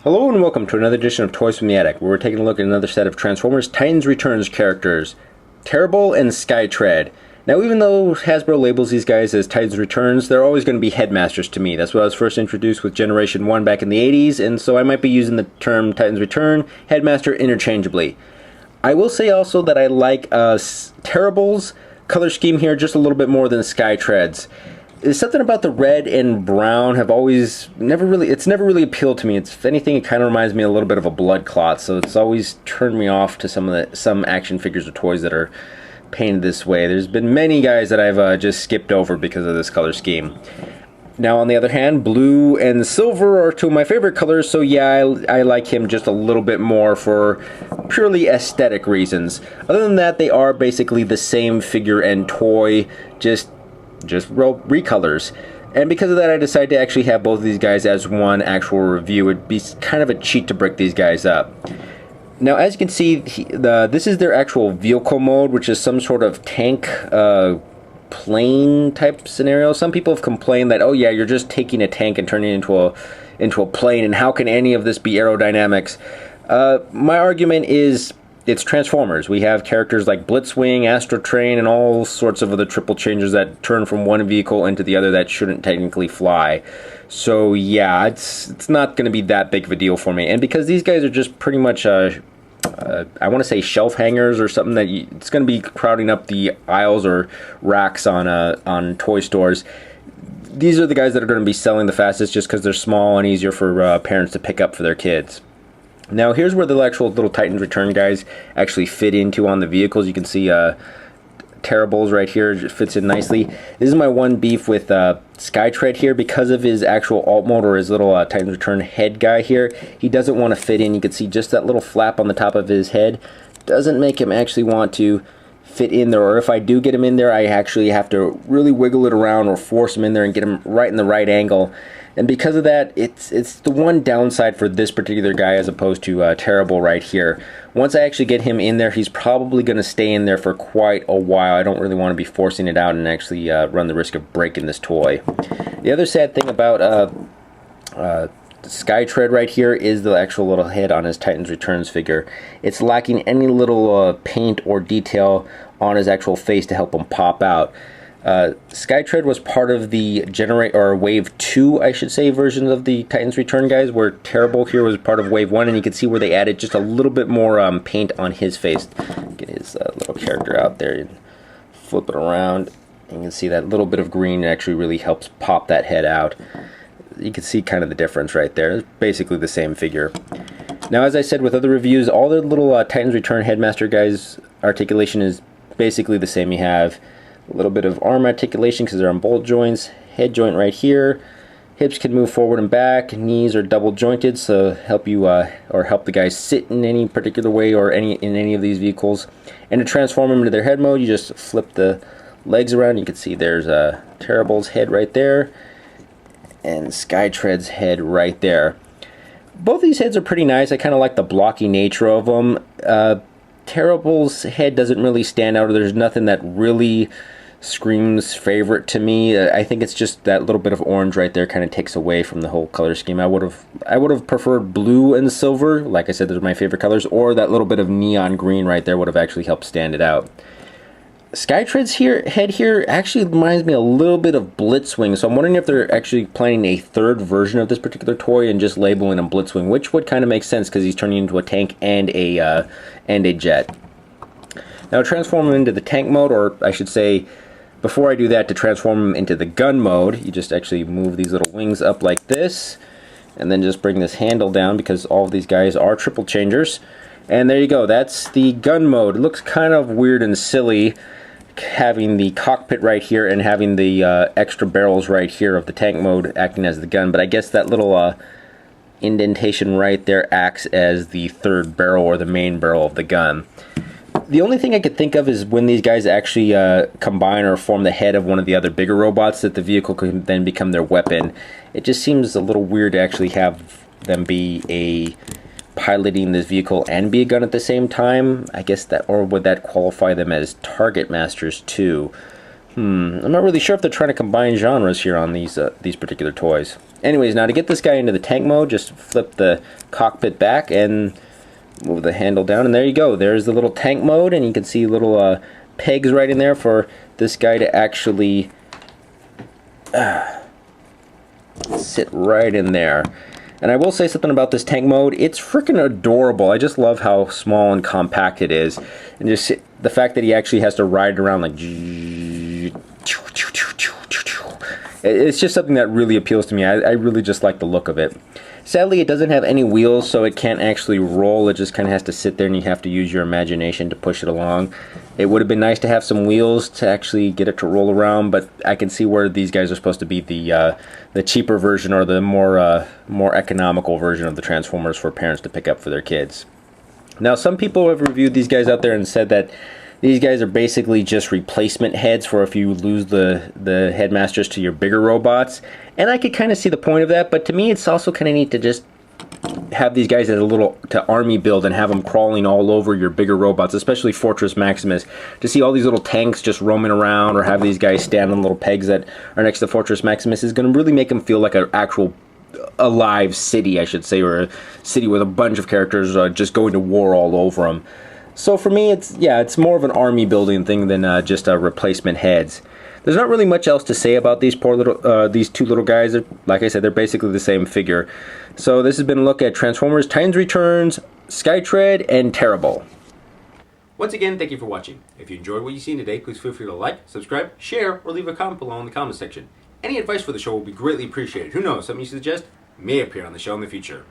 Hello and welcome to another edition of Toys from the Attic, where we're taking a look at another set of Transformers Titans Returns characters, Tarible and Skytred. Now, even though Hasbro labels these guys as Titans Returns, they're always going to be headmasters to me. That's what I was first introduced with Generation 1 back in the 80s, and so I might be using the term Titans Return, Headmaster interchangeably. I will say also that I like Tarible's color scheme here just a little bit more than Skytred's. There's something about the red and brown have always never really appealed to me. If anything, it kind of reminds me a little bit of a blood clot, so it's always turned me off to some action figures or toys that are painted this way. There's been many guys that I've just skipped over because of this color scheme. Now, on the other hand, blue and silver are two of my favorite colors, so yeah, I like him just a little bit more for purely aesthetic reasons. Other than that, they are basically the same figure and toy, just recolors. And because of that, I decided to actually have both of these guys as one actual review. It'd be kind of a cheat to break these guys up. Now, as you can see, this is their actual vehicle mode, which is some sort of tank plane type scenario. Some people have complained that, oh yeah, you're just taking a tank and turning it into a plane, and how can any of this be aerodynamics? My argument is it's Transformers. We have characters like Blitzwing, Astro Train, and all sorts of other triple changers that turn from one vehicle into the other that shouldn't technically fly. So yeah, it's not going to be that big of a deal for me. And because these guys are just pretty much I want to say shelf hangers or something that it's going to be crowding up the aisles or racks on toy stores. These are the guys that are going to be selling the fastest just because they're small and easier for parents to pick up for their kids. Now, here's where the actual little Titans Return guys actually fit into on the vehicles. You can see Tarible's right here, it fits in nicely. This is my one beef with Skytred here. Because of his actual alt mode, or his little Titans Return head guy here, he doesn't want to fit in. You can see just that little flap on the top of his head doesn't make him actually want to fit in there, or if I do get him in there, I actually have to really wiggle it around or force him in there and get him right in the right angle. And because of that, it's the one downside for this particular guy as opposed to Tarible right here. Once I actually get him in there, he's probably going to stay in there for quite a while. I don't really want to be forcing it out and actually run the risk of breaking this toy. The other sad thing about Skytred right here is the actual little head on his Titans Returns figure. It's lacking any little paint or detail on his actual face to help him pop out. Skytred was part of the Wave 2, I should say, version of the Titans Return guys, where Tarible here was part of Wave 1, and you can see where they added just a little bit more paint on his face. Get his little character out there and flip it around. You can see that little bit of green actually really helps pop that head out. You can see kind of the difference right there. It's basically the same figure. Now, as I said with other reviews, all the little Titans Return Headmaster guys' articulation is basically the same. You have a little bit of arm articulation because they're on bolt joints, head joint right here. Hips can move forward and back. Knees are double jointed, so help you or help the guys sit in any particular way or in any of these vehicles. And to transform them into their head mode, you just flip the legs around. You can see there's Tarible's head right there, and Skytred's head right there. Both these heads are pretty nice. I kind of like the blocky nature of them. Tarible's head doesn't really stand out, or there's nothing that really screams favorite to me. I think it's just that little bit of orange right there kind of takes away from the whole color scheme. I would have preferred blue and silver. Like I said, those are my favorite colors, or that little bit of neon green right there would have actually helped stand it out. Skytred's head here actually reminds me a little bit of Blitzwing, so I'm wondering if they're actually planning a third version of this particular toy and just labeling him Blitzwing, which would kind of make sense because he's turning into a tank and a jet. Now, to transform him into the tank mode, or I should say, before I do that, to transform him into the gun mode, you just actually move these little wings up like this, and then just bring this handle down because all of these guys are triple changers. And there you go, that's the gun mode. It looks kind of weird and silly having the cockpit right here and having the extra barrels right here of the tank mode acting as the gun, but I guess that little indentation right there acts as the third barrel or the main barrel of the gun. The only thing I could think of is when these guys actually combine or form the head of one of the other bigger robots, that the vehicle could then become their weapon. It just seems a little weird to actually have them be piloting this vehicle and be a gun at the same time. I guess that, or would that qualify them as target masters too? I'm not really sure if they're trying to combine genres here on these particular toys. Anyways, now to get this guy into the tank mode, just flip the cockpit back and move the handle down, and there you go. There's the little tank mode, and you can see little pegs right in there for this guy to actually sit right in there. And I will say something about this tank mode. It's freaking adorable. I just love how small and compact it is, and just the fact that he actually has to ride around like. It's just something that really appeals to me. I really just like the look of it. Sadly, it doesn't have any wheels, so it can't actually roll. It just kind of has to sit there, and you have to use your imagination to push it along. It would have been nice to have some wheels to actually get it to roll around, but I can see where these guys are supposed to be the cheaper version, or the more economical version of the Transformers for parents to pick up for their kids. Now, some people have reviewed these guys out there and said that these guys are basically just replacement heads for if you lose the headmasters to your bigger robots. And I could kind of see the point of that, but to me it's also kind of neat to just have these guys as a little army build and have them crawling all over your bigger robots, especially Fortress Maximus. To see all these little tanks just roaming around, or have these guys stand on little pegs that are next to Fortress Maximus, is going to really make them feel like an actual alive city, I should say, or a city with a bunch of characters just going to war all over them. So for me, it's more of an army building thing than just replacement heads. There's not really much else to say about these these two little guys. Like I said, they're basically the same figure. So this has been a look at Transformers Titans Returns, Skytred, and Tarible. Once again, thank you for watching. If you enjoyed what you've seen today, please feel free to like, subscribe, share, or leave a comment below in the comment section. Any advice for the show will be greatly appreciated. Who knows, something you suggest may appear on the show in the future.